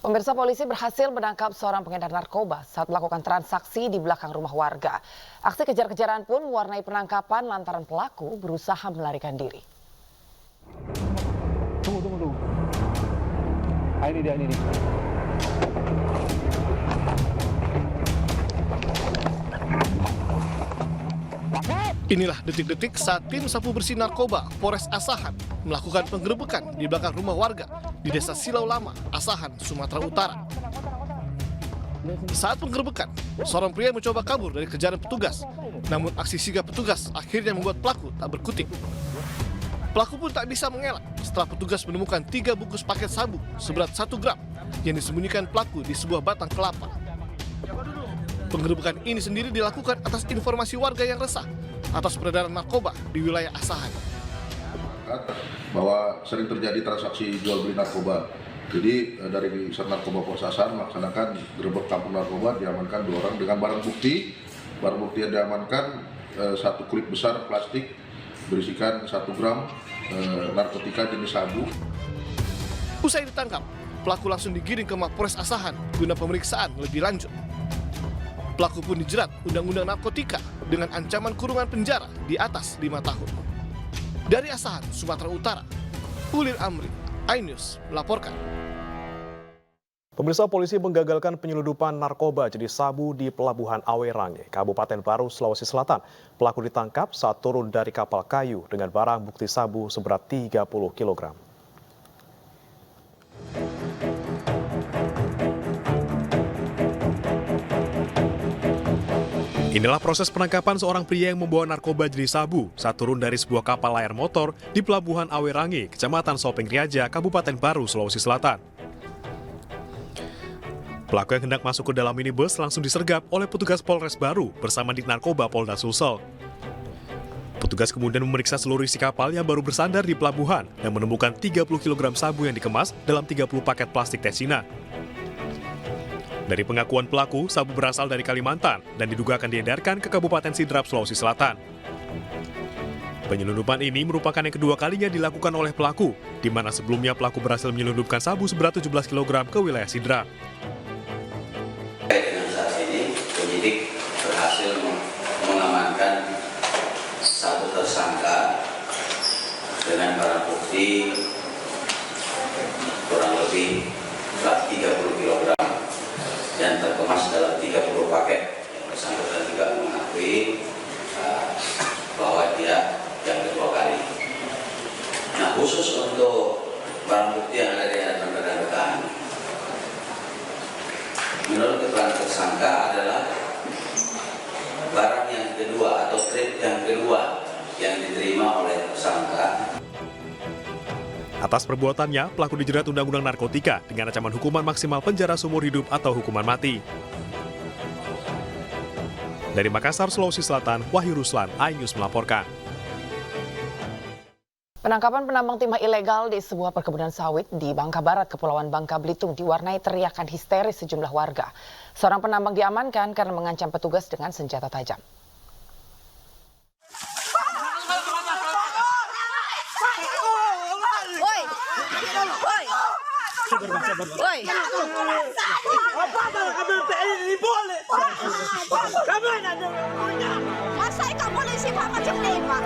Pemirsa, polisi berhasil menangkap seorang pengedar narkoba saat melakukan transaksi di belakang rumah warga. Aksi kejar-kejaran pun mewarnai penangkapan lantaran pelaku berusaha melarikan diri. Tunggu. Ini dia. Inilah detik-detik saat tim sapu bersih narkoba Polres Asahan melakukan penggerebekan di belakang rumah warga di Desa Silau Lama, Asahan, Sumatera Utara. Saat penggerebekan, seorang pria mencoba kabur dari kejaran petugas. Namun aksi sigap petugas akhirnya membuat pelaku tak berkutik. Pelaku pun tak bisa mengelak setelah petugas menemukan 3 bungkus paket sabu seberat 1 gram yang disembunyikan pelaku di sebuah batang kelapa. Penggerebekan ini sendiri dilakukan atas informasi warga yang resah atas peredaran narkoba di wilayah Asahan. Bahwa sering terjadi transaksi jual beli narkoba. Jadi dari Sat Narkoba Polres Asahan melaksanakan gerebek kampung narkoba, diamankan 2 orang dengan barang bukti. Barang bukti yang diamankan 1 kulit besar plastik berisikan 1 gram narkotika jenis sabu. Usai ditangkap, pelaku langsung digiring ke Mapolres Asahan guna pemeriksaan lebih lanjut. Pelaku pun dijerat Undang-Undang Narkotika dengan ancaman kurungan penjara di atas 5 tahun. Dari Asahan, Sumatera Utara, Ulil Amri, iNews melaporkan. Pemirsa, polisi menggagalkan penyeludupan narkoba jenis sabu di Pelabuhan Awerange, Kabupaten Baru, Sulawesi Selatan. Pelaku ditangkap saat turun dari kapal kayu dengan barang bukti sabu seberat 30 kg. Inilah proses penangkapan seorang pria yang membawa narkoba jenis sabu saat turun dari sebuah kapal layar motor di Pelabuhan Awerange, Kecamatan Sopeng Riaja, Kabupaten Baru, Sulawesi Selatan. Pelaku yang hendak masuk ke dalam minibus langsung disergap oleh petugas Polres Baru bersama Dit Narkoba Polda Sulsel. Petugas kemudian memeriksa seluruh isi kapal yang baru bersandar di pelabuhan dan menemukan 30 kg sabu yang dikemas dalam 30 paket plastik tesina. Dari pengakuan pelaku, sabu berasal dari Kalimantan dan diduga akan diedarkan ke Kabupaten Sidrap, Sulawesi Selatan. Penyelundupan ini merupakan yang kedua kalinya dilakukan oleh pelaku, di mana sebelumnya pelaku berhasil menyelundupkan sabu seberat 17 kg ke wilayah Sidrap. Dengan saat ini, penyidik berhasil mengamankan 1 tersangka dengan barang bukti kurang lebih 30 kg. Dan terkemas dalam 30 paket. Yang bersangkutan juga mengakui bahwa dia yang kedua kali. Nah, khusus untuk barang bukti yang ada di hadapan rekan-rekan, menurut keterangan tersangka adalah barang yang kedua atau trip yang kedua yang diterima oleh tersangka. Atas perbuatannya, pelaku dijerat Undang-Undang Narkotika dengan ancaman hukuman maksimal penjara seumur hidup atau hukuman mati. Dari Makassar, Sulawesi Selatan, Wahyu Ruslan, iNews melaporkan. Penangkapan penambang timah ilegal di sebuah perkebunan sawit di Bangka Barat, Kepulauan Bangka Belitung diwarnai teriakan histeris sejumlah warga. Seorang penambang diamankan karena mengancam petugas dengan senjata tajam.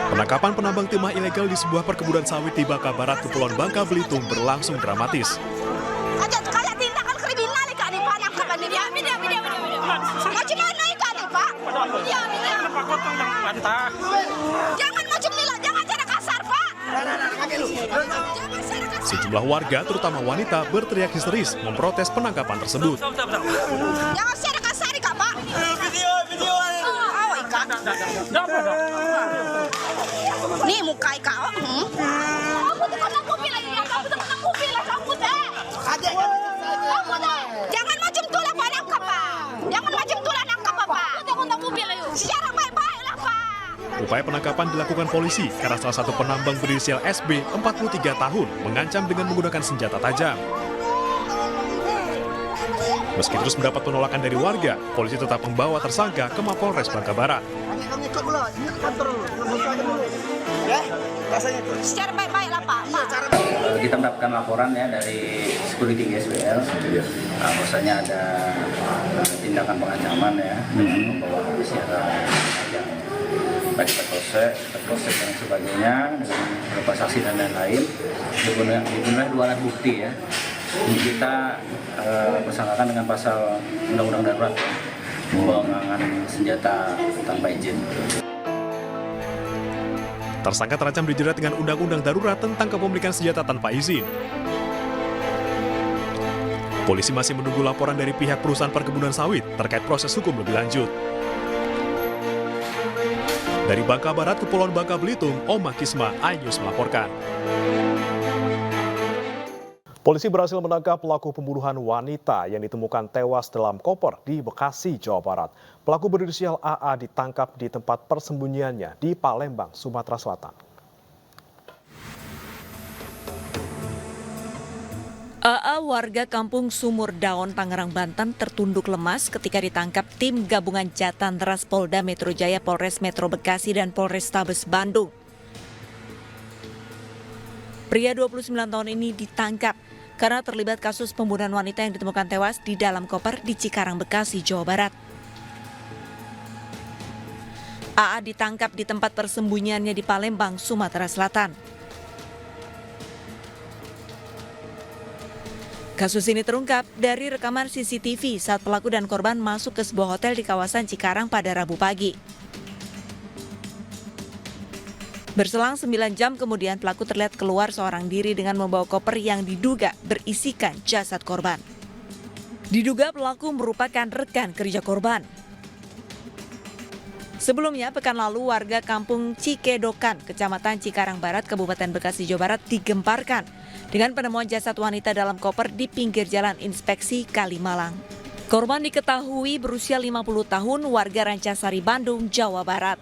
Penangkapan penambang timah ilegal di sebuah perkebunan sawit di Bangka Barat, Kepulauan Bangka Belitung berlangsung dramatis. Sejumlah warga, terutama wanita, berteriak histeris memprotes penangkapan tersebut. Jangan share kasar Kak, Pak. Video. Nih muka Kak. Kamu tuh kena kopi lagi, kamu tuh kena kopi lah kamu teh. Kamu teh. Jangan macam tulah pada Pak. Jangan macam tulah nangkap Pak. Kamu kena kopi lagi. Secara baik-baik lah Pak. Upaya penangkapan dilakukan polisi karena salah satu penambang berinisial SB, 43 tahun, mengancam dengan menggunakan senjata tajam. Meski terus mendapat penolakan dari warga, polisi tetap membawa tersangka ke Mapolres Bangka Barat. Secara baik-baik lah Pak. kita mendapatkan laporan ya dari security GSWL, bahwasanya ada tindakan pengancaman ya, membawa senjata tajam, baik terproses dan sebagainya, dengan beberapa saksi dan lain-lain. Digunakan 2 alat bukti ya. Ini kita persangkakan dengan pasal Undang-Undang Darurat, pengembangan senjata tanpa izin. Tersangka terancam dijerat dengan Undang-Undang Darurat tentang kepemilikan senjata tanpa izin. Polisi masih menunggu laporan dari pihak perusahaan perkebunan sawit terkait proses hukum lebih lanjut. Dari Bangka Barat, Kepulauan Bangka Belitung, Oma Kisma, iNews melaporkan. Polisi berhasil menangkap pelaku pembunuhan wanita yang ditemukan tewas dalam koper di Bekasi, Jawa Barat. Pelaku berinisial AA ditangkap di tempat persembunyiannya di Palembang, Sumatera Selatan. AA warga kampung Sumur Daon, Tangerang, Banten tertunduk lemas ketika ditangkap tim gabungan Jatantras Polda Metro Jaya, Polres Metro Bekasi, dan Polrestabes Bandung. Pria 29 tahun ini ditangkap karena terlibat kasus pembunuhan wanita yang ditemukan tewas di dalam koper di Cikarang, Bekasi, Jawa Barat. AA ditangkap di tempat persembunyiannya di Palembang, Sumatera Selatan. Kasus ini terungkap dari rekaman CCTV saat pelaku dan korban masuk ke sebuah hotel di kawasan Cikarang pada Rabu pagi. Berselang 9 jam kemudian pelaku terlihat keluar seorang diri dengan membawa koper yang diduga berisikan jasad korban. Diduga pelaku merupakan rekan kerja korban. Sebelumnya, pekan lalu warga kampung Cikedokan, Kecamatan Cikarang Barat, Kabupaten Bekasi, Jawa Barat digemparkan dengan penemuan jasad wanita dalam koper di pinggir jalan Inspeksi Kalimalang. Korban diketahui berusia 50 tahun, warga Rancasari, Bandung, Jawa Barat.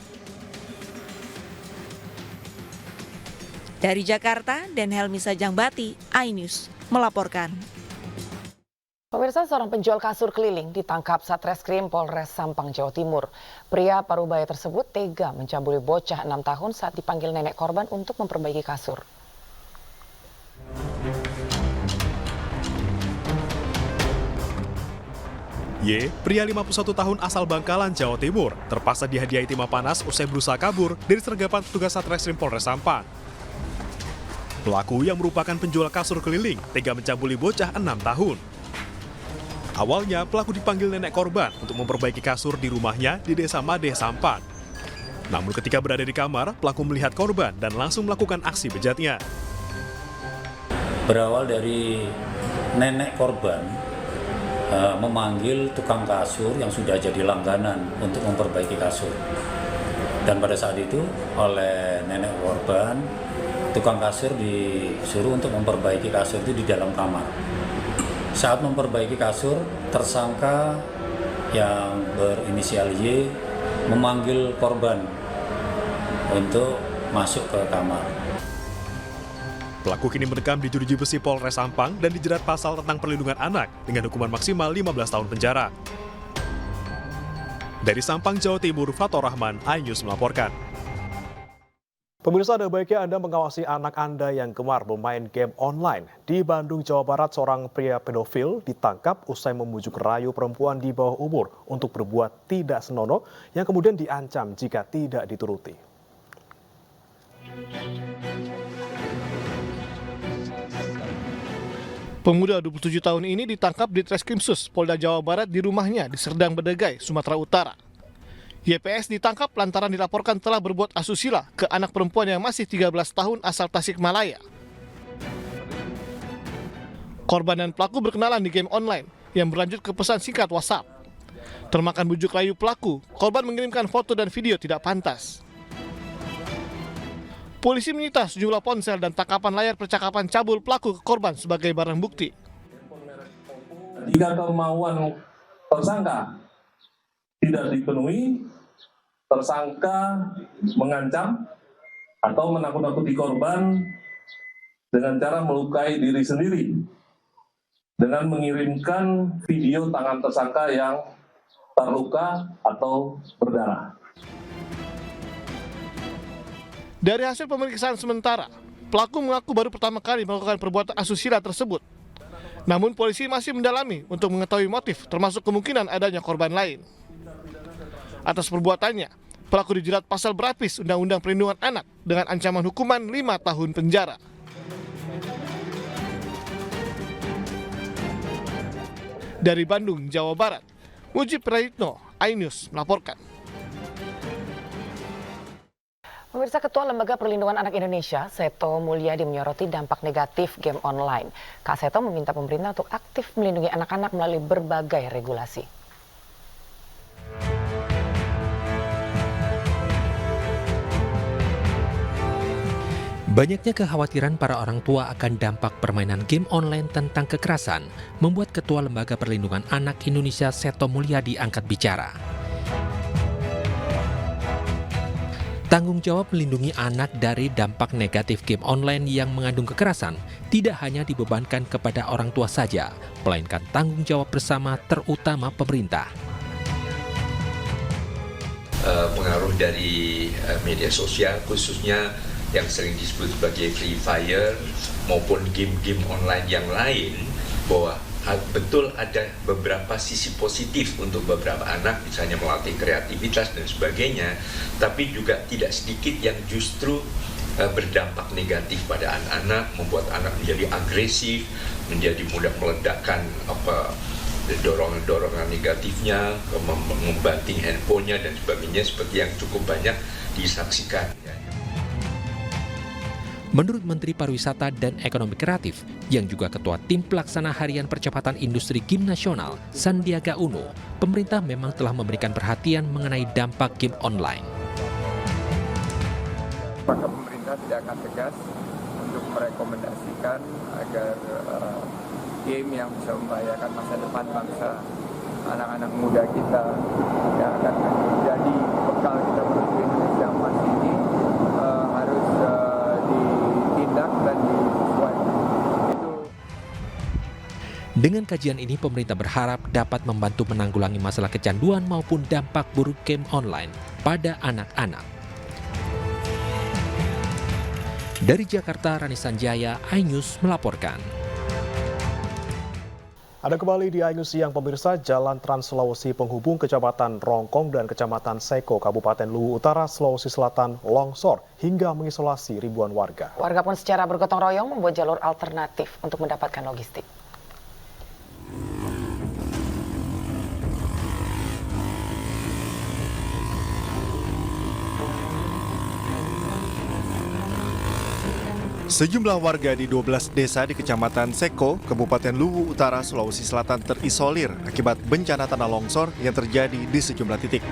Dari Jakarta, dan Helmi Sajangbati, iNews melaporkan. Pemirsa, seorang penjual kasur keliling ditangkap Satreskrim Polres Sampang, Jawa Timur. Pria parubaya tersebut tega mencabuli bocah 6 tahun saat dipanggil nenek korban untuk memperbaiki kasur. Y, pria 51 tahun asal Bangkalan, Jawa Timur, terpaksa dihadiahi timah panas usai berusaha kabur dari sergapan petugas Satreskrim Polres Sampang. Pelaku yang merupakan penjual kasur keliling tega mencabuli bocah 6 tahun. Awalnya pelaku dipanggil nenek korban untuk memperbaiki kasur di rumahnya di Desa Madeh, Sampang. Namun ketika berada di kamar, pelaku melihat korban dan langsung melakukan aksi bejatnya. Berawal dari nenek korban memanggil tukang kasur yang sudah jadi langganan untuk memperbaiki kasur. Dan pada saat itu oleh nenek korban, tukang kasur disuruh untuk memperbaiki kasur itu di dalam kamar. Saat memperbaiki kasur, tersangka yang berinisial Y memanggil korban untuk masuk ke kamar. Pelaku kini mendekam di Jeruji Besi Polres Sampang dan dijerat pasal tentang perlindungan anak dengan hukuman maksimal 15 tahun penjara. Dari Sampang, Jawa Timur, Fathur Rahman, iNews melaporkan. Pemirsa, ada baiknya Anda mengawasi anak Anda yang gemar bermain game online. Di Bandung, Jawa Barat, seorang pria pedofil ditangkap usai membujuk rayu perempuan di bawah umur untuk berbuat tidak senonoh yang kemudian diancam jika tidak dituruti. Pemuda 27 tahun ini ditangkap di Treskrimsus Polda Jawa Barat di rumahnya di Serdang Bedagai, Sumatera Utara. YPS ditangkap lantaran dilaporkan telah berbuat asusila ke anak perempuan yang masih 13 tahun asal Tasikmalaya. Korban dan pelaku berkenalan di game online yang berlanjut ke pesan singkat WhatsApp. Termakan bujuk rayu pelaku, korban mengirimkan foto dan video tidak pantas. Polisi menyita sejumlah ponsel dan tangkapan layar percakapan cabul pelaku ke korban sebagai barang bukti. Jika kemauan tersangka tidak dipenuhi, tersangka mengancam atau menakut-nakuti korban dengan cara melukai diri sendiri dengan mengirimkan video tangan tersangka yang terluka atau berdarah. Dari hasil pemeriksaan sementara, Pelaku mengaku baru pertama kali melakukan perbuatan asusila tersebut. Namun polisi masih mendalami untuk mengetahui motif, termasuk kemungkinan adanya korban lain. Atas perbuatannya, pelaku dijerat pasal berlapis Undang-Undang Perlindungan Anak dengan ancaman hukuman 5 tahun penjara. Dari Bandung, Jawa Barat, Mujib Prayitno, iNews melaporkan. Pemirsa, Ketua Lembaga Perlindungan Anak Indonesia, Seto Mulyadi, menyoroti dampak negatif game online. Kak Seto meminta pemerintah untuk aktif melindungi anak-anak melalui berbagai regulasi. Banyaknya kekhawatiran para orang tua akan dampak permainan game online tentang kekerasan membuat Ketua Lembaga Perlindungan Anak Indonesia Seto Mulyadi angkat bicara. Tanggung jawab melindungi anak dari dampak negatif game online yang mengandung kekerasan tidak hanya dibebankan kepada orang tua saja, melainkan tanggung jawab bersama terutama pemerintah. Pengaruh dari media sosial khususnya yang sering disebut sebagai Free Fire maupun game-game online yang lain, bahwa betul ada beberapa sisi positif untuk beberapa anak, misalnya melatih kreativitas dan sebagainya, tapi juga tidak sedikit yang justru berdampak negatif pada anak-anak, membuat anak menjadi agresif, menjadi mudah meledakkan dorongan-dorongan negatifnya, membanting handphonenya dan sebagainya, seperti yang cukup banyak disaksikan. Menurut Menteri Pariwisata dan Ekonomi Kreatif, yang juga Ketua Tim Pelaksana Harian Percepatan Industri Game Nasional, Sandiaga Uno, pemerintah memang telah memberikan perhatian mengenai dampak game online. Maka pemerintah tidak akan tegas untuk merekomendasikan agar game yang bisa membahayakan masa depan bangsa, anak-anak muda kita yang akan menjadi bekal kita menuju Indonesia emas ini harus ditindak dan disesuaikan. Dengan kajian ini, pemerintah berharap dapat membantu menanggulangi masalah kecanduan maupun dampak buruk game online pada anak-anak. Dari Jakarta, Rani Sanjaya, iNews melaporkan. Ada kembali di iNews Siang, pemirsa. Jalan Trans Sulawesi penghubung Kecamatan Rongkong dan Kecamatan Seko, Kabupaten Luwu Utara, Sulawesi Selatan longsor hingga mengisolasi ribuan warga. Warga pun secara bergotong royong membuat jalur alternatif untuk mendapatkan logistik. Sejumlah warga di 12 desa di Kecamatan Seko, Kabupaten Luwu Utara, Sulawesi Selatan terisolir akibat bencana tanah longsor yang terjadi di sejumlah titik.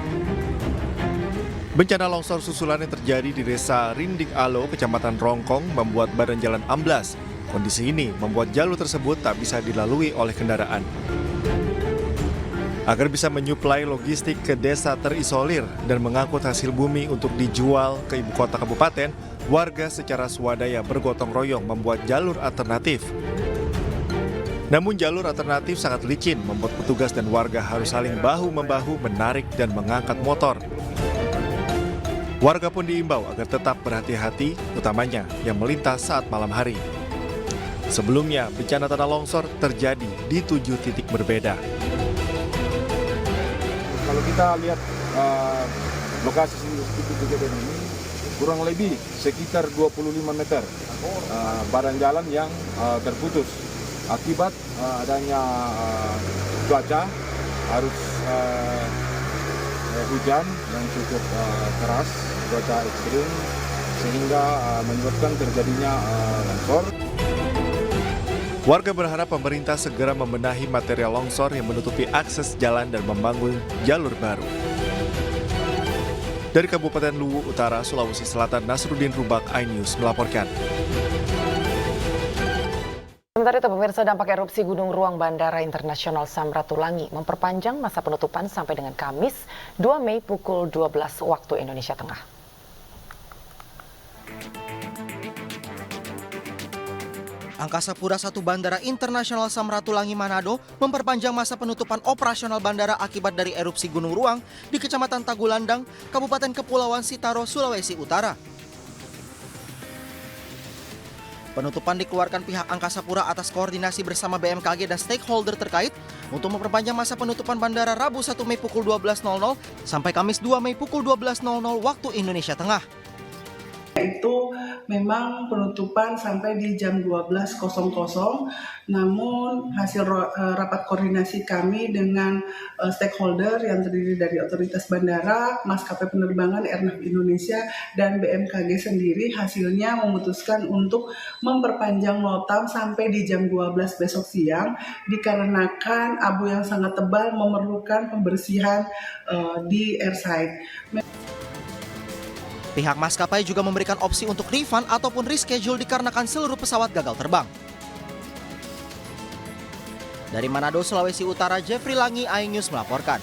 Bencana longsor susulan yang terjadi di Desa Rindik Alo, Kecamatan Rongkong membuat badan jalan amblas. Kondisi ini membuat jalur tersebut tak bisa dilalui oleh kendaraan. Agar bisa menyuplai logistik ke desa terisolir dan mengangkut hasil bumi untuk dijual ke ibu kota kabupaten, warga secara swadaya bergotong royong membuat jalur alternatif. Namun jalur alternatif sangat licin, membuat petugas dan warga harus saling bahu-membahu menarik dan mengangkat motor. Warga pun diimbau agar tetap berhati-hati, utamanya yang melintas saat malam hari. Sebelumnya, bencana tanah longsor terjadi di 7 titik berbeda. Kalau kita lihat lokasi titik kejadian ini, kurang lebih sekitar 25 meter badan jalan yang terputus akibat adanya cuaca arus hujan yang cukup keras, cuaca ekstrim, sehingga menyebabkan terjadinya longsor. Warga berharap pemerintah segera membenahi material longsor yang menutupi akses jalan dan membangun jalur baru. Dari Kabupaten Luwu Utara, Sulawesi Selatan, Nasruddin Rubak, iNews melaporkan. Sementara itu, pemirsa, dampak erupsi Gunung Ruang Bandara Internasional Samratulangi memperpanjang masa penutupan sampai dengan Kamis 2 Mei pukul 12 waktu Indonesia Tengah. Angkasa Pura I Bandara Internasional Samratulangi Manado memperpanjang masa penutupan operasional bandara akibat dari erupsi Gunung Ruang di Kecamatan Tagulandang, Kabupaten Kepulauan Sitaro, Sulawesi Utara. Penutupan dikeluarkan pihak Angkasa Pura atas koordinasi bersama BMKG dan stakeholder terkait untuk memperpanjang masa penutupan bandara Rabu 1 Mei pukul 12.00 sampai Kamis 2 Mei pukul 12.00 waktu Indonesia Tengah. Itu memang penutupan sampai di jam 12.00, namun hasil rapat koordinasi kami dengan stakeholder yang terdiri dari otoritas bandara, maskapai penerbangan Airnav Indonesia, dan BMKG sendiri hasilnya memutuskan untuk memperpanjang notam sampai di jam 12 besok siang dikarenakan abu yang sangat tebal memerlukan pembersihan di airside. Pihak maskapai juga memberikan opsi untuk refund ataupun reschedule dikarenakan seluruh pesawat gagal terbang. Dari Manado, Sulawesi Utara, Jeffrey Langi, iNews melaporkan.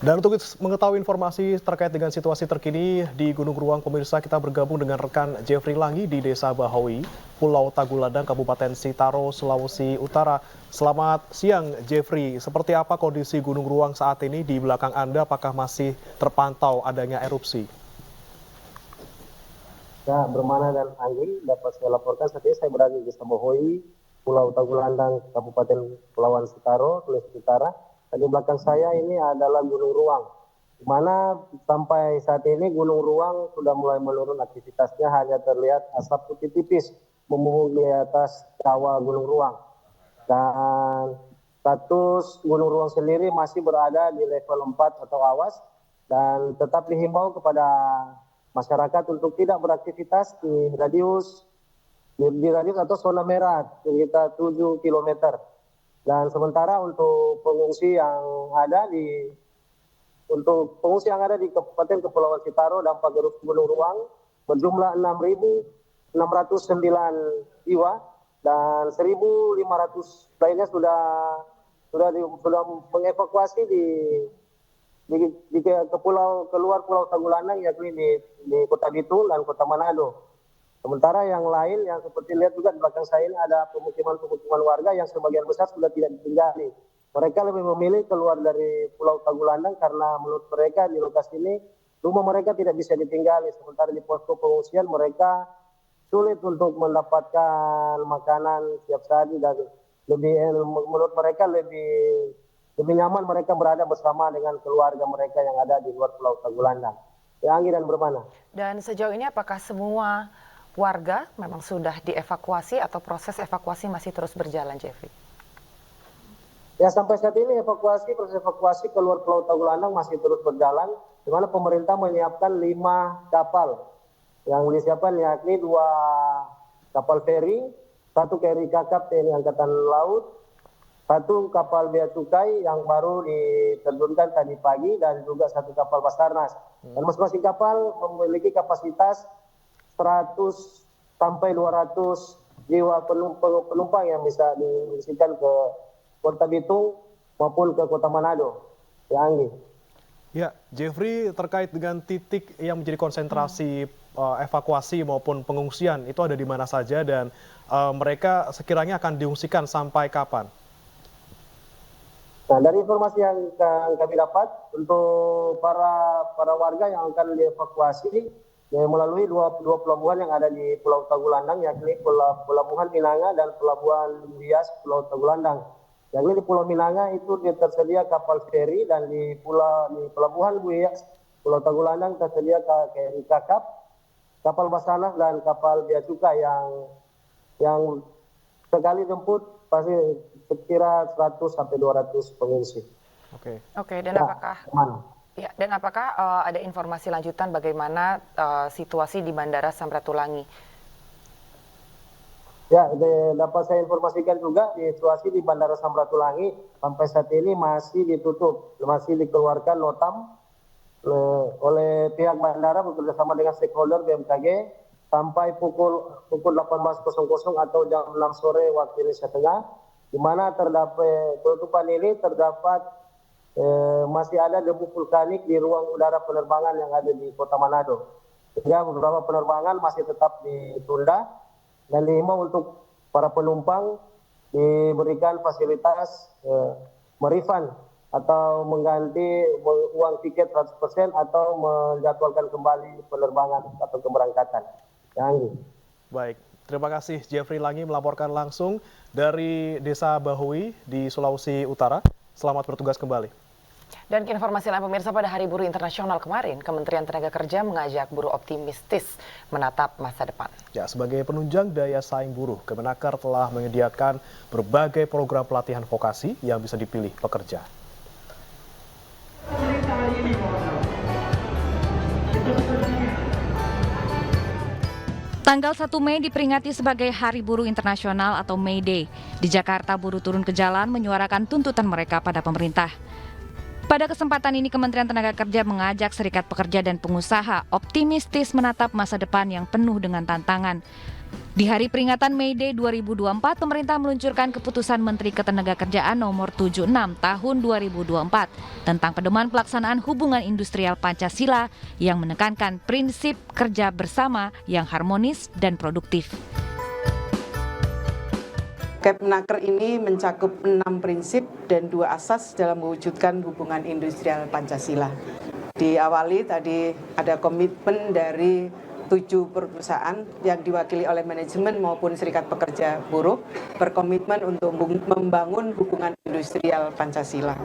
Dan untuk mengetahui informasi terkait dengan situasi terkini di Gunung Ruang, pemirsa, kita bergabung dengan rekan Jeffrey Langi di Desa Bahoy, Pulau Tagulandang, Kabupaten Sitaro, Sulawesi Utara. Selamat siang, Jeffrey. Seperti apa kondisi Gunung Ruang saat ini di belakang Anda? Apakah masih terpantau adanya erupsi? Ya, Bermana dan Anggi, dapat saya laporkan saat ini saya berada di Desa Bahoy, Pulau Tagulandang, Kabupaten Kepulauan Sitaro, Sulawesi Utara. Di belakang saya ini adalah Gunung Ruang, di mana sampai saat ini Gunung Ruang sudah mulai menurun aktivitasnya, hanya terlihat asap putih tipis membumbung di atas kawah Gunung Ruang. Dan status Gunung Ruang sendiri masih berada di level 4 atau awas, dan tetap dihimbau kepada masyarakat untuk tidak beraktivitas di radius atau zona merah sekitar 7 km. Dan sementara untuk pengungsi yang ada di Kabupaten Kepulauan Sitaro dampak erupsi Gunung Ruang berjumlah 6.609 jiwa dan 1.500 lainnya sudah mengevakuasi keluar Pulau Tagulandang, yakni di Kota Bitung dan Kota Manado. Sementara yang lain yang seperti lihat juga di belakang saya ini ada pemukiman warga yang sebagian besar sudah tidak ditinggali. Mereka lebih memilih keluar dari Pulau Tagulandang karena menurut mereka di lokasi ini rumah mereka tidak bisa ditinggali. Sementara di posko pengungsian mereka sulit untuk mendapatkan makanan setiap saat dan menurut mereka lebih nyaman mereka berada bersama dengan keluarga mereka yang ada di luar Pulau Tagulandang. Ya, Anggi dan Bermana. Dan sejauh ini apakah semua warga memang sudah dievakuasi atau proses evakuasi masih terus berjalan, Jeffrey? Ya, sampai saat ini proses evakuasi keluar Pulau Tagulandang masih terus berjalan, di mana pemerintah menyiapkan 5 kapal yang disiapkan, yakni 2 kapal feri, 1 KRI Kakap TNI Angkatan Laut, 1 kapal bea cukai yang baru diterjunkan tadi pagi, dan juga 1 kapal Basarnas. Dan masing-masing kapal memiliki kapasitas 100 sampai 200 jiwa penumpang yang bisa diisikan ke Kota Bitung maupun ke Kota Manado. Ya, Anggi. Ya, Jeffrey, terkait dengan titik yang menjadi konsentrasi evakuasi maupun pengungsian, itu ada di mana saja dan mereka sekiranya akan diungsikan sampai kapan? Nah, dari informasi yang kami dapat, untuk para warga yang akan dievakuasi melalui dua pelabuhan yang ada di Pulau Tagulandang, yakni Pelabuhan Minanga dan Pelabuhan Bias Pulau Tagulandang. Yakni di Pulau Minanga itu tersedia kapal feri, dan di Pelabuhan Bias Pulau Tagulandang tersedia KRI Kakap, kapal Basarnas dan kapal bea cukai yang sekali jemput pasti sekira 100 sampai 200 pengungsi. Oke, dan apakah ada informasi lanjutan bagaimana situasi di Bandara Samratulangi? Ya, dapat saya informasikan juga situasi di Bandara Samratulangi sampai saat ini masih ditutup, masih dikeluarkan notam oleh pihak bandara bekerjasama dengan stakeholder BMKG sampai pukul 18.00 atau jam 6 sore waktu Indonesia Tengah, di mana terdapat penutupan ini terdapat masih ada debu vulkanik di ruang udara penerbangan yang ada di Kota Manado. Sehingga beberapa penerbangan masih tetap ditunda dan dihimbau untuk para penumpang diberikan fasilitas merefund atau mengganti uang tiket 100% atau menjadwalkan kembali penerbangan atau keberangkatan. Ya, Anggi. Baik, terima kasih Jeffrey Langi melaporkan langsung dari Desa Bahui di Sulawesi Utara. Selamat bertugas kembali. Dan ke informasi lain pemirsa, pada Hari Buruh Internasional kemarin, Kementerian Tenaga Kerja mengajak buruh optimistis menatap masa depan. Ya, sebagai penunjang daya saing buruh, Kemenaker telah menyediakan berbagai program pelatihan vokasi yang bisa dipilih pekerja. Tanggal 1 Mei diperingati sebagai Hari Buruh Internasional atau May Day. Di Jakarta, buruh turun ke jalan menyuarakan tuntutan mereka pada pemerintah. Pada kesempatan ini, Kementerian Tenaga Kerja mengajak serikat pekerja dan pengusaha optimistis menatap masa depan yang penuh dengan tantangan. Di hari peringatan May Day 2024, pemerintah meluncurkan keputusan Menteri Ketenagakerjaan nomor 76 tahun 2024 tentang pedoman pelaksanaan hubungan industrial Pancasila yang menekankan prinsip kerja bersama yang harmonis dan produktif. Kemenaker ini mencakup 6 prinsip dan 2 asas dalam mewujudkan hubungan industrial Pancasila. Diawali tadi ada komitmen dari 7 perusahaan yang diwakili oleh manajemen maupun serikat pekerja buruh berkomitmen untuk membangun hubungan industrial Pancasila.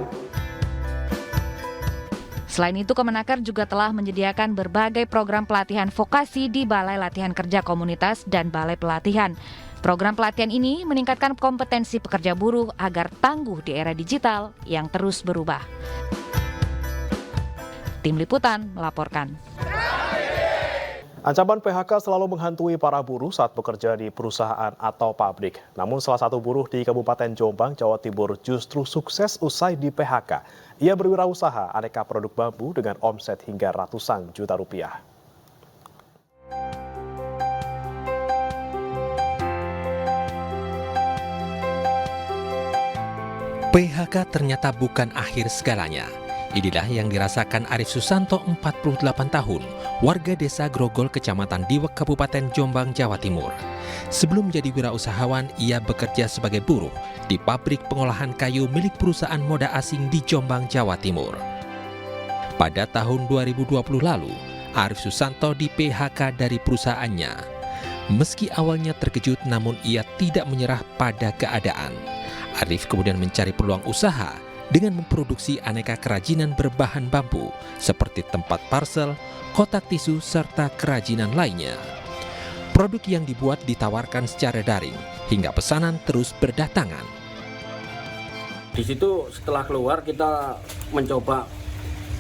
Selain itu, Kemenaker juga telah menyediakan berbagai program pelatihan vokasi di Balai Latihan Kerja Komunitas dan Balai Pelatihan. Program pelatihan ini meningkatkan kompetensi pekerja buruh agar tangguh di era digital yang terus berubah. Tim Liputan melaporkan. Ancaman PHK selalu menghantui para buruh saat bekerja di perusahaan atau pabrik. Namun salah satu buruh di Kabupaten Jombang, Jawa Timur justru sukses usai di PHK. Ia berwirausaha aneka produk bambu dengan omset hingga ratusan juta rupiah. PHK ternyata bukan akhir segalanya. Inilah yang dirasakan Arif Susanto, 48 tahun, warga desa Grogol, Kecamatan Diwek, Kabupaten Jombang, Jawa Timur. Sebelum jadi wirausahawan, ia bekerja sebagai buruh di pabrik pengolahan kayu milik perusahaan moda asing di Jombang, Jawa Timur. Pada tahun 2020 lalu, Arif Susanto di PHK dari perusahaannya. Meski awalnya terkejut, namun ia tidak menyerah pada keadaan. Arif kemudian mencari peluang usaha dengan memproduksi aneka kerajinan berbahan bambu seperti tempat parcel, kotak tisu, serta kerajinan lainnya. Produk yang dibuat ditawarkan secara daring hingga pesanan terus berdatangan. Di situ setelah keluar kita mencoba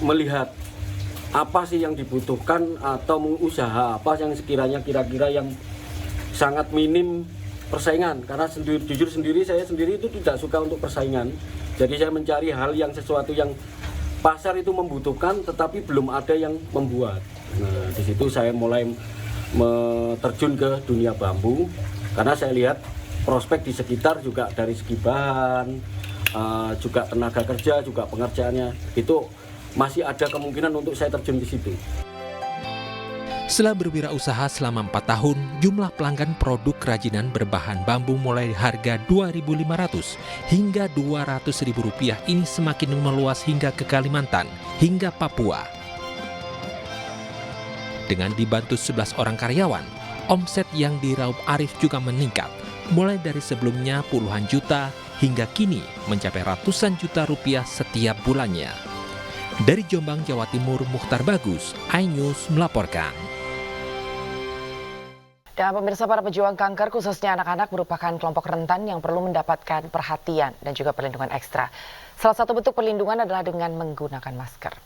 melihat apa sih yang dibutuhkan atau usaha apa yang sekiranya kira-kira yang sangat minim persaingan, karena jujur saya sendiri itu tidak suka untuk persaingan. Jadi saya mencari hal yang sesuatu yang pasar itu membutuhkan tetapi belum ada yang membuat. Nah, di situ saya mulai terjun ke dunia bambu karena saya lihat prospek di sekitar juga dari segi bahan, juga tenaga kerja, juga pengerjaannya itu masih ada kemungkinan untuk saya terjun di situ. Setelah berwirausaha selama 4 tahun, jumlah pelanggan produk kerajinan berbahan bambu mulai harga Rp2.500 hingga Rp200.000 ini semakin meluas hingga ke Kalimantan hingga Papua. Dengan dibantu 11 orang karyawan, omset yang diraup Arif juga meningkat, mulai dari sebelumnya puluhan juta hingga kini mencapai ratusan juta rupiah setiap bulannya. Dari Jombang, Jawa Timur, Mukhtar Bagus, iNews melaporkan. Dan pemirsa, para pejuang kanker khususnya anak-anak merupakan kelompok rentan yang perlu mendapatkan perhatian dan juga perlindungan ekstra. Salah satu bentuk perlindungan adalah dengan menggunakan masker.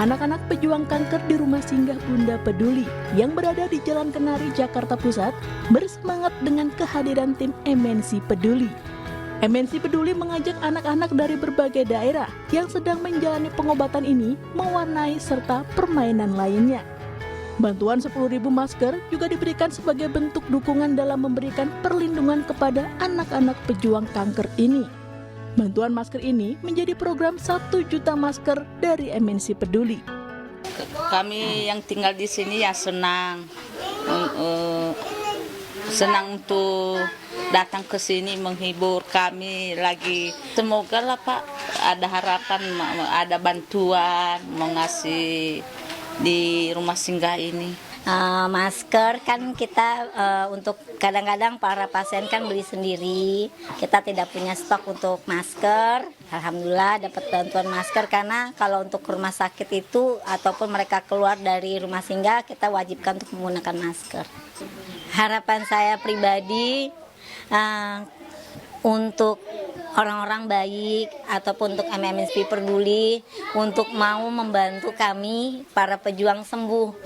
Anak-anak pejuang kanker di Rumah Singgah Bunda Peduli yang berada di Jalan Kenari, Jakarta Pusat bersemangat dengan kehadiran tim MNC Peduli. MNC Peduli mengajak anak-anak dari berbagai daerah yang sedang menjalani pengobatan ini mewarnai serta permainan lainnya. Bantuan 10.000 masker juga diberikan sebagai bentuk dukungan dalam memberikan perlindungan kepada anak-anak pejuang kanker ini. Bantuan masker ini menjadi program 1 juta masker dari MNC Peduli. Kami yang tinggal di sini ya senang senang untuk datang ke sini menghibur kami lagi. Semoga lah Pak ada harapan, ada bantuan mau ngasih di rumah singgah ini. Masker kan kita untuk kadang-kadang para pasien kan beli sendiri, kita tidak punya stok untuk masker. Alhamdulillah dapat bantuan masker, karena kalau untuk ke rumah sakit itu ataupun mereka keluar dari rumah singgah kita wajibkan untuk menggunakan masker. Harapan saya pribadi untuk orang-orang baik ataupun untuk MMSP peduli untuk mau membantu kami para pejuang sembuh.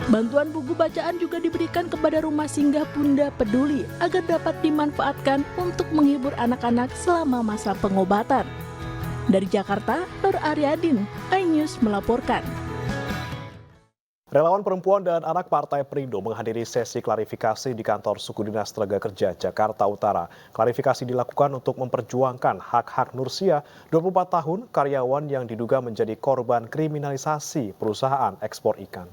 Bantuan buku bacaan juga diberikan kepada Rumah Singgah Bunda Peduli agar dapat dimanfaatkan untuk menghibur anak-anak selama masa pengobatan. Dari Jakarta, Nur Aryadin, iNews melaporkan. Relawan perempuan dan anak Partai Perindo menghadiri sesi klarifikasi di kantor Suku Dinas Tenaga Kerja Jakarta Utara. Klarifikasi dilakukan untuk memperjuangkan hak-hak Nursia, 24 tahun, karyawan yang diduga menjadi korban kriminalisasi perusahaan ekspor ikan.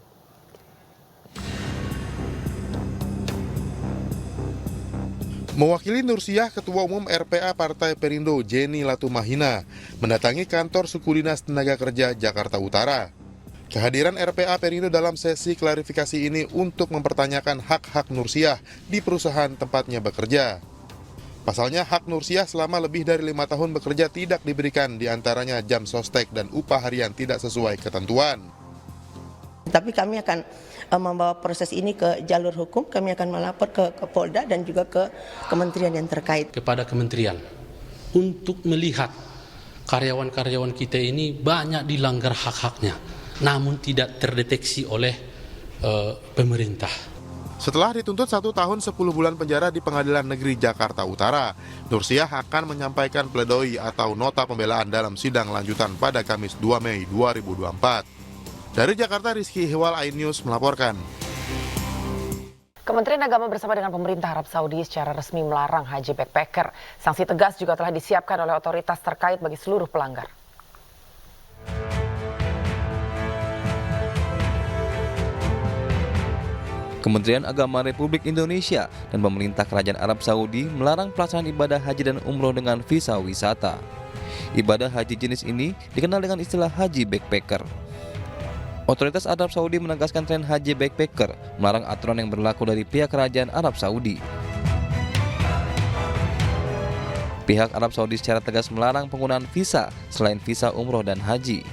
Mewakili Nursiah, Ketua Umum RPA Partai Perindo Jenny Latumahina mendatangi kantor Suku Dinas Tenaga Kerja Jakarta Utara. Kehadiran RPA Perindo dalam sesi klarifikasi ini untuk mempertanyakan hak-hak Nursiah di perusahaan tempatnya bekerja. Pasalnya hak Nursiah selama lebih dari 5 tahun bekerja tidak diberikan, diantaranya jam sostek dan upah harian tidak sesuai ketentuan. Tapi kami akan membawa proses ini ke jalur hukum, kami akan melapor ke Polda dan juga ke kementerian yang terkait. Kepada kementerian untuk melihat karyawan-karyawan kita ini banyak dilanggar hak-haknya, namun tidak terdeteksi oleh pemerintah. Setelah dituntut 1 tahun 10 bulan penjara di Pengadilan Negeri Jakarta Utara, Nursiah akan menyampaikan pledoi atau nota pembelaan dalam sidang lanjutan pada Kamis 2 Mei 2024. Dari Jakarta, Rizky Ihwal, iNews melaporkan. Kementerian Agama bersama dengan pemerintah Arab Saudi secara resmi melarang haji backpacker. Sanksi tegas juga telah disiapkan oleh otoritas terkait bagi seluruh pelanggar. Kementerian Agama Republik Indonesia dan pemerintah Kerajaan Arab Saudi melarang pelaksanaan ibadah haji dan umroh dengan visa wisata. Ibadah haji jenis ini dikenal dengan istilah haji backpacker. Otoritas Arab Saudi menegaskan tren haji backpacker, melarang aturan yang berlaku dari pihak Kerajaan Arab Saudi. Pihak Arab Saudi secara tegas melarang penggunaan visa selain visa umroh dan haji.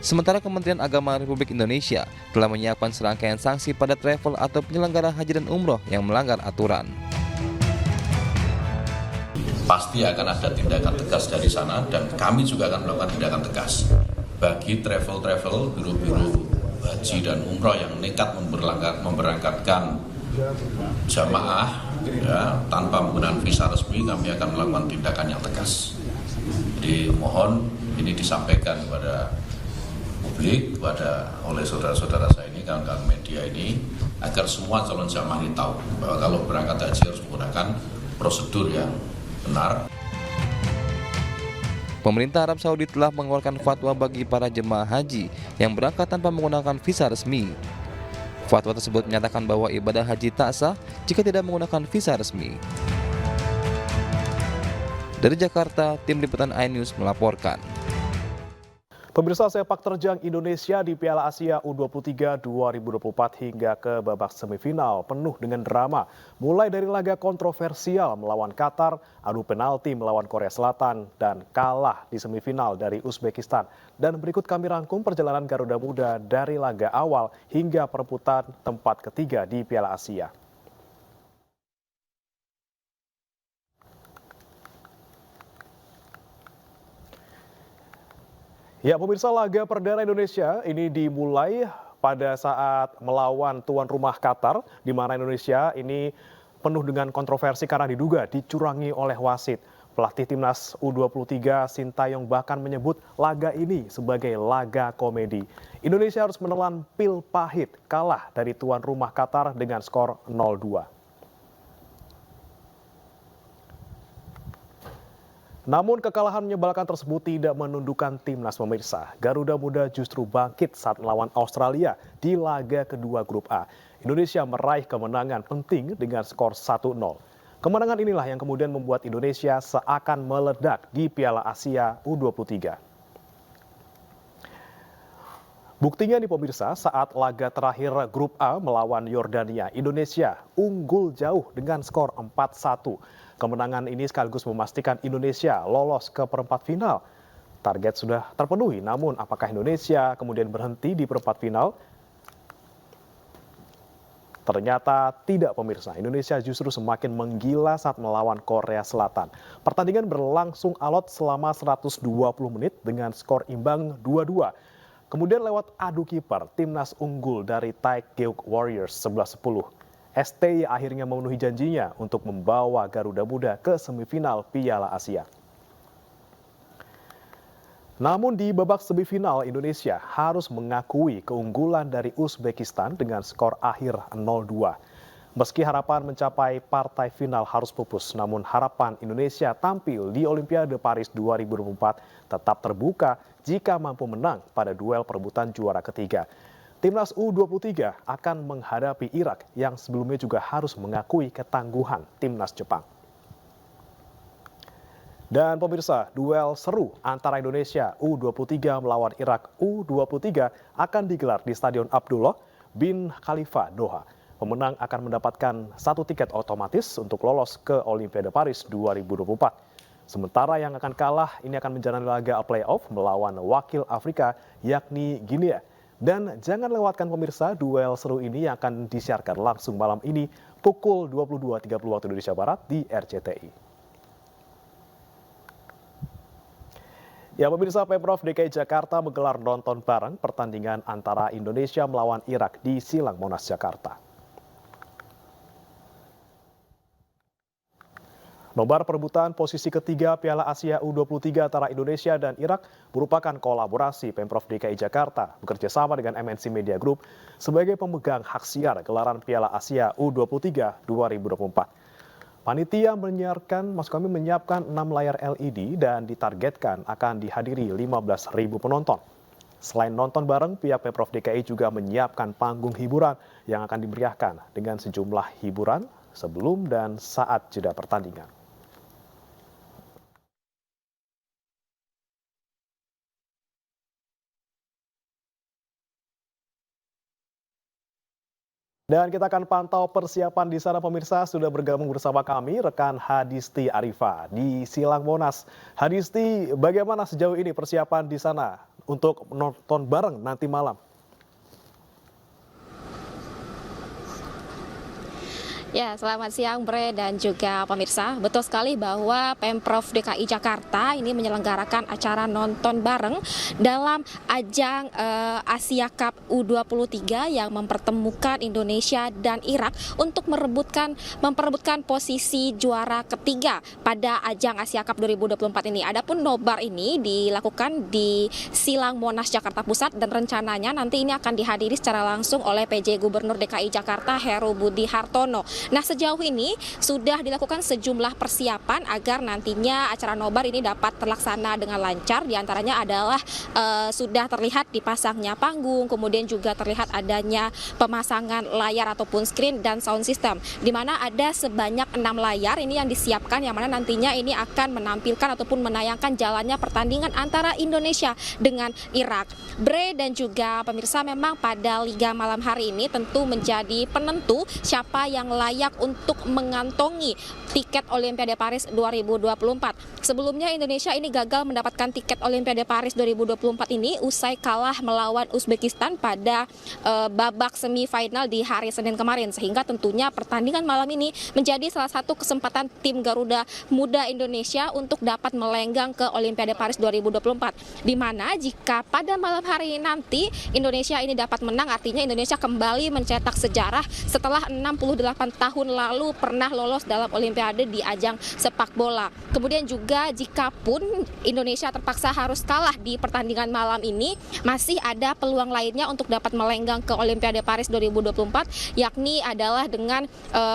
Sementara Kementerian Agama Republik Indonesia telah menyiapkan serangkaian sanksi pada travel atau penyelenggara haji dan umroh yang melanggar aturan. Pasti akan ada tindakan tegas dari sana dan kami juga akan melakukan tindakan tegas bagi travel-travel, biro-biro haji dan umroh yang nekat memberangkatkan jamaah ya, tanpa menggunakan visa resmi. Kami akan melakukan tindakan yang tegas. Jadi mohon ini disampaikan kepada publik, oleh saudara-saudara saya ini, kawan-kawan media ini, agar semua calon jamaah ini tahu bahwa kalau berangkat haji harus menggunakan prosedur yang benar. Pemerintah Arab Saudi telah mengeluarkan fatwa bagi para jemaah haji yang berangkat tanpa menggunakan visa resmi. Fatwa tersebut menyatakan bahwa ibadah haji tak sah jika tidak menggunakan visa resmi. Dari Jakarta, tim liputan iNews melaporkan. Pemirsa, sepak terjang Indonesia di Piala Asia U23 2024 hingga ke babak semifinal penuh dengan drama. Mulai dari laga kontroversial melawan Qatar, adu penalti melawan Korea Selatan, dan kalah di semifinal dari Uzbekistan. Dan berikut kami rangkum perjalanan Garuda Muda dari laga awal hingga perebutan tempat ketiga di Piala Asia. Ya, pemirsa, laga perdana Indonesia ini dimulai pada saat melawan tuan rumah Qatar, di mana Indonesia ini penuh dengan kontroversi karena diduga dicurangi oleh wasit. Pelatih timnas U23 Sintayong bahkan menyebut laga ini sebagai laga komedi. Indonesia harus menelan pil pahit kalah dari tuan rumah Qatar dengan skor 0-2. Namun kekalahan menyebalkan tersebut tidak menundukkan timnas pemirsa. Garuda Muda justru bangkit saat melawan Australia di laga kedua grup A. Indonesia meraih kemenangan penting dengan skor 1-0. Kemenangan inilah yang kemudian membuat Indonesia seakan meledak di Piala Asia U23. Buktinya nih pemirsa, saat laga terakhir grup A melawan Yordania, Indonesia unggul jauh dengan skor 4-1. Kemenangan ini sekaligus memastikan Indonesia lolos ke perempat final. Target sudah terpenuhi, namun apakah Indonesia kemudian berhenti di perempat final? Ternyata tidak pemirsa, Indonesia justru semakin menggila saat melawan Korea Selatan. Pertandingan berlangsung alot selama 120 menit dengan skor imbang 2-2. Kemudian lewat adu kiper, timnas unggul dari Taekgyeok Warriors 11-10. STY akhirnya memenuhi janjinya untuk membawa Garuda Muda ke semifinal Piala Asia. Namun di babak semifinal, Indonesia harus mengakui keunggulan dari Uzbekistan dengan skor akhir 0-2. Meski harapan mencapai partai final harus pupus, namun harapan Indonesia tampil di Olimpiade Paris 2024 tetap terbuka jika mampu menang pada duel perebutan juara ketiga. Timnas U23 akan menghadapi Irak yang sebelumnya juga harus mengakui ketangguhan timnas Jepang. Dan pemirsa, duel seru antara Indonesia U23 melawan Irak U23 akan digelar di Stadion Abdullah bin Khalifa, Doha. Pemenang akan mendapatkan 1 tiket otomatis untuk lolos ke Olimpiade Paris 2024. Sementara yang akan kalah ini akan menjalani laga playoff melawan wakil Afrika yakni Guinea. Dan jangan lewatkan pemirsa duel seru ini yang akan disiarkan langsung malam ini pukul 22.30 waktu Indonesia Barat di RCTI. Ya pemirsa, Pemprov DKI Jakarta menggelar nonton bareng pertandingan antara Indonesia melawan Irak di Silang Monas, Jakarta. Nobar perebutan posisi ketiga Piala Asia U23 antara Indonesia dan Irak merupakan kolaborasi Pemprov DKI Jakarta bekerjasama dengan MNC Media Group sebagai pemegang hak siar gelaran Piala Asia U23 2024. Panitia menyiapkan 6 layar LED dan ditargetkan akan dihadiri 15.000 penonton. Selain nonton bareng, pihak Pemprov DKI juga menyiapkan panggung hiburan yang akan dimeriahkan dengan sejumlah hiburan sebelum dan saat jeda pertandingan. Dan kita akan pantau persiapan di sana pemirsa. Sudah bergabung bersama kami rekan Hadisti Arifa di Silang Monas. Hadisti, bagaimana sejauh ini persiapan di sana untuk nonton bareng nanti malam? Ya, selamat siang Bre dan juga pemirsa. Betul sekali bahwa Pemprov DKI Jakarta ini menyelenggarakan acara nonton bareng dalam ajang Asia Cup U23 yang mempertemukan Indonesia dan Irak untuk memperebutkan posisi juara ketiga pada ajang Asia Cup 2024 ini. Adapun nobar ini dilakukan di Silang Monas, Jakarta Pusat dan rencananya nanti ini akan dihadiri secara langsung oleh PJ Gubernur DKI Jakarta Heru Budi Hartono. Nah, sejauh ini sudah dilakukan sejumlah persiapan agar nantinya acara nobar ini dapat terlaksana dengan lancar. Di antaranya adalah sudah terlihat dipasangnya panggung, kemudian juga terlihat adanya pemasangan layar ataupun screen dan sound system, di mana ada sebanyak 6 layar ini yang disiapkan, yang mana nantinya ini akan menampilkan ataupun menayangkan jalannya pertandingan antara Indonesia dengan Irak. Bre dan juga pemirsa, memang pada Liga malam hari ini tentu menjadi penentu siapa yang layak untuk mengantongi tiket Olimpiade Paris 2024. Sebelumnya Indonesia ini gagal mendapatkan tiket Olimpiade Paris 2024 ini usai kalah melawan Uzbekistan pada babak semifinal di hari Senin kemarin, sehingga tentunya pertandingan malam ini menjadi salah satu kesempatan tim Garuda Muda Indonesia untuk dapat melenggang ke Olimpiade Paris 2024. Di mana jika pada malam hari nanti Indonesia ini dapat menang, artinya Indonesia kembali mencetak sejarah setelah 68 tahun lalu pernah lolos dalam Olimpiade di ajang sepak bola. Kemudian juga jikapun Indonesia terpaksa harus kalah di pertandingan malam ini, masih ada peluang lainnya untuk dapat melenggang ke Olimpiade Paris 2024, yakni adalah dengan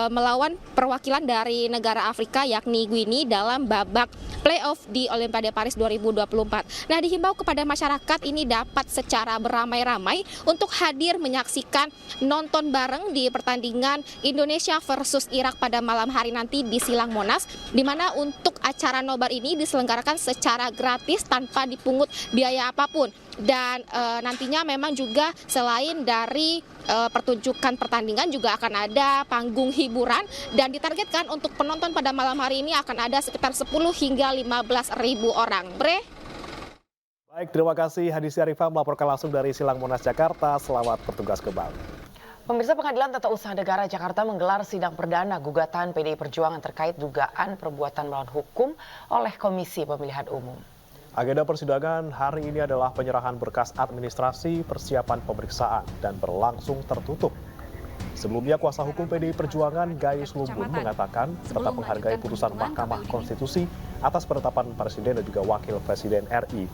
melawan perwakilan dari negara Afrika yakni Guinea dalam babak playoff di Olimpiade Paris 2024. Nah, dihimbau kepada masyarakat ini dapat secara beramai-ramai untuk hadir menyaksikan nonton bareng di pertandingan Indonesia versus Irak pada malam hari nanti di Silang Monas, di mana untuk acara nobar ini diselenggarakan secara gratis tanpa dipungut biaya apapun. Dan nantinya memang juga selain dari pertunjukan pertandingan juga akan ada panggung hiburan dan ditargetkan untuk penonton pada malam hari ini akan ada sekitar 10 hingga 15.000 orang. Bre? Baik, terima kasih Hadi Syarifah melaporkan langsung dari Silang Monas, Jakarta. Selamat bertugas kembali. Pemirsa, Pengadilan Tata Usaha Negara Jakarta menggelar sidang perdana gugatan PDI Perjuangan terkait dugaan perbuatan melawan hukum oleh Komisi Pemilihan Umum. Agenda persidangan hari ini adalah penyerahan berkas administrasi, persiapan pemeriksaan, dan berlangsung tertutup. Sebelumnya, kuasa hukum PDI Perjuangan Gayus Lumbun mengatakan tetap menghargai putusan Mahkamah Konstitusi atas penetapan Presiden dan juga Wakil Presiden RI.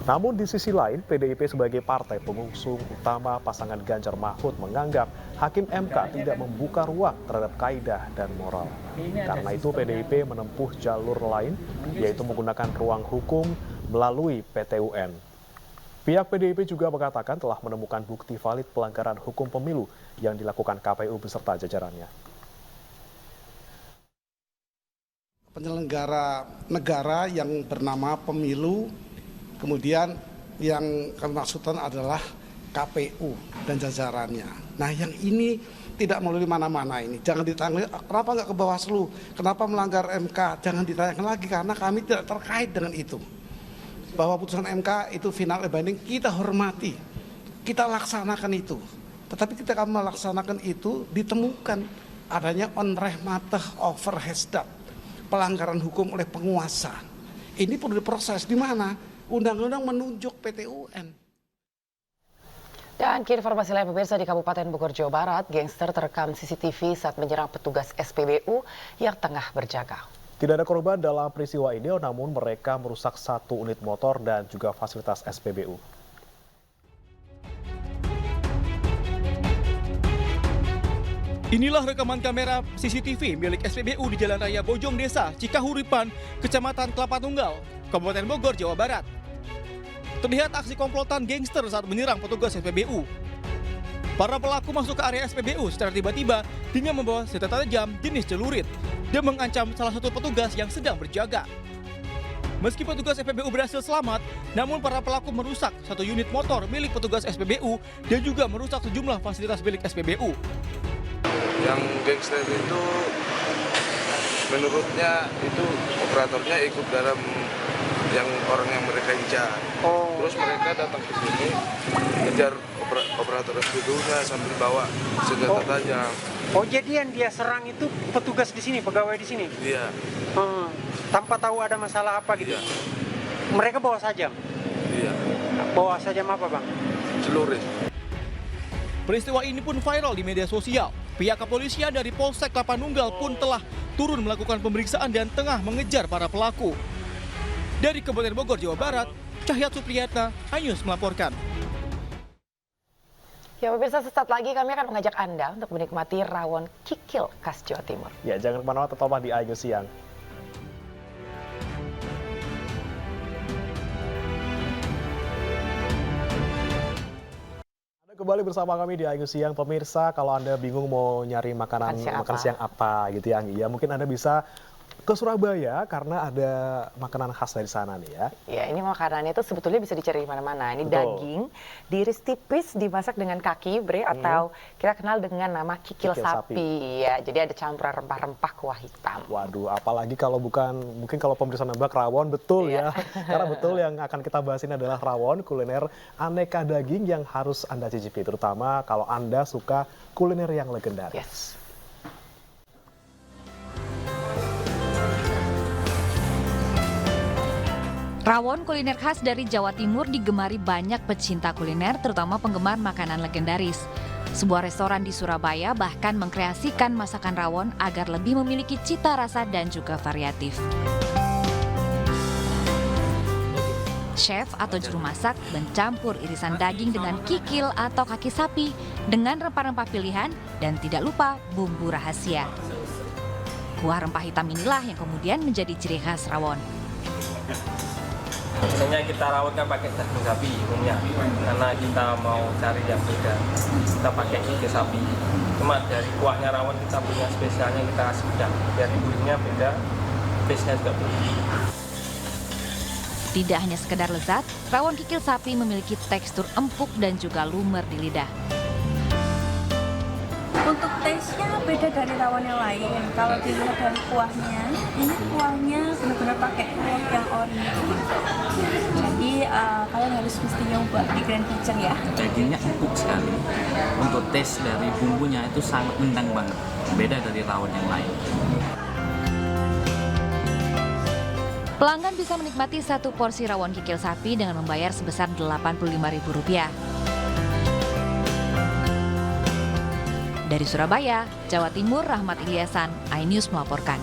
Namun di sisi lain, PDIP sebagai partai pengusung utama pasangan Ganjar Mahfud menganggap Hakim MK tidak membuka ruang terhadap kaidah dan moral. Karena itu PDIP menempuh jalur lain, yaitu menggunakan ruang hukum melalui PT UN. Pihak PDIP juga mengatakan telah menemukan bukti valid pelanggaran hukum pemilu yang dilakukan KPU beserta jajarannya. Penyelenggara negara yang bernama pemilu, kemudian yang kami maksudkan adalah KPU dan jajarannya. Nah, yang ini tidak melalui mana-mana ini. Jangan ditanya, kenapa nggak ke Bawaslu? Kenapa melanggar MK? Jangan ditanyakan lagi karena kami tidak terkait dengan itu. Bahwa putusan MK itu final and binding, kita hormati, kita laksanakan itu. Tetapi ketika kami melaksanakan itu, ditemukan adanya onrehmateh overhesdat, pelanggaran hukum oleh penguasa. Ini perlu diproses di mana? Undang-undang menunjuk PT UN. Dan kini informasi lain pemirsa, di Kabupaten Bogor, Jawa Barat, gangster terekam CCTV saat menyerang petugas SPBU yang tengah berjaga. Tidak ada korban dalam peristiwa ini, namun mereka merusak 1 unit motor dan juga fasilitas SPBU. Inilah rekaman kamera CCTV milik SPBU di Jalan Raya Bojong Desa, Cikahuripan, Kecamatan Kelapa Tunggal, Kabupaten Bogor, Jawa Barat. Terlihat aksi komplotan gangster saat menyerang petugas SPBU. Para pelaku masuk ke area SPBU secara tiba-tiba dengan membawa senjata tajam jenis celurit dan mengancam salah satu petugas yang sedang berjaga. Meski petugas SPBU berhasil selamat, namun para pelaku merusak 1 unit motor milik petugas SPBU dan juga merusak sejumlah fasilitas milik SPBU. Yang gangster itu menurutnya itu operatornya ikut dalam yang orang yang mereka incar. Terus mereka datang ke sini kejar operator SPBU-nya sambil bawa senjata tajam. Oh, jadi yang dia serang itu petugas di sini, pegawai di sini? Iya. Tanpa tahu ada masalah apa gitu? Iya. Mereka bawa sajam? Iya. Bawa sajam apa, Bang? Celurit. Peristiwa ini pun viral di media sosial. Pihak kepolisian dari Polsek Kelapa Nunggal pun telah turun melakukan pemeriksaan dan tengah mengejar para pelaku. Dari Kabupaten Bogor, Jawa Barat, Cahyat Supriyatna, iNews melaporkan. Ya pemirsa, sesaat lagi kami akan mengajak Anda untuk menikmati rawon kikil khas Jawa Timur. Ya, jangan kemana-mana, tetaplah di iNews Siang. Kembali bersama kami di iNews Siang. Pemirsa, kalau Anda bingung mau nyari makan siang apa gitu ya, mungkin Anda bisa ke Surabaya karena ada makanan khas dari sana nih ya. Ya, ini makanannya itu sebetulnya bisa dicari di mana-mana. Ini Betul. daging diiris tipis, dimasak dengan kaki bre atau kita kenal dengan nama kikil sapi. Ya, jadi ada campuran rempah-rempah kuah hitam. Waduh, apalagi kalau mungkin kalau pemirsa nebak rawon, betul ya. Karena betul yang akan kita bahas ini adalah rawon, kuliner aneka daging yang harus Anda cicipi, terutama kalau Anda suka kuliner yang legendaris. Rawon kuliner khas dari Jawa Timur digemari banyak pecinta kuliner, terutama penggemar makanan legendaris. Sebuah restoran di Surabaya bahkan mengkreasikan masakan rawon agar lebih memiliki cita rasa dan juga variatif. Chef atau juru masak mencampur irisan daging dengan kikil atau kaki sapi dengan rempah-rempah pilihan dan tidak lupa bumbu rahasia. Kuah rempah hitam inilah yang kemudian menjadi ciri khas rawon. Biasanya kita rawon kan pakai daging sapi umumnya, karena kita mau cari yang beda, kita pakai kikil sapi. Cuma dari kuahnya rawon kita punya spesialnya, kita kasih udang, biar bumbunya beda, taste-nya juga beda. Tidak hanya sekedar lezat, rawon kikil sapi memiliki tekstur empuk dan juga lumer di lidah. Untuk taste-nya beda dari rawon yang lain. Kalau dilihat dari kuahnya, ini kuahnya benar-benar pakai kuah yang ori. Jadi kalian harus mesti nyoba di Grand Kitchen ya. Dagingnya empuk sekali. Untuk taste dari bumbunya itu sangat nendang banget. Beda dari rawon yang lain. Pelanggan bisa menikmati satu porsi rawon kikil sapi dengan membayar sebesar Rp85.000. Dari Surabaya, Jawa Timur, Rahmat Ilyasan, iNews melaporkan.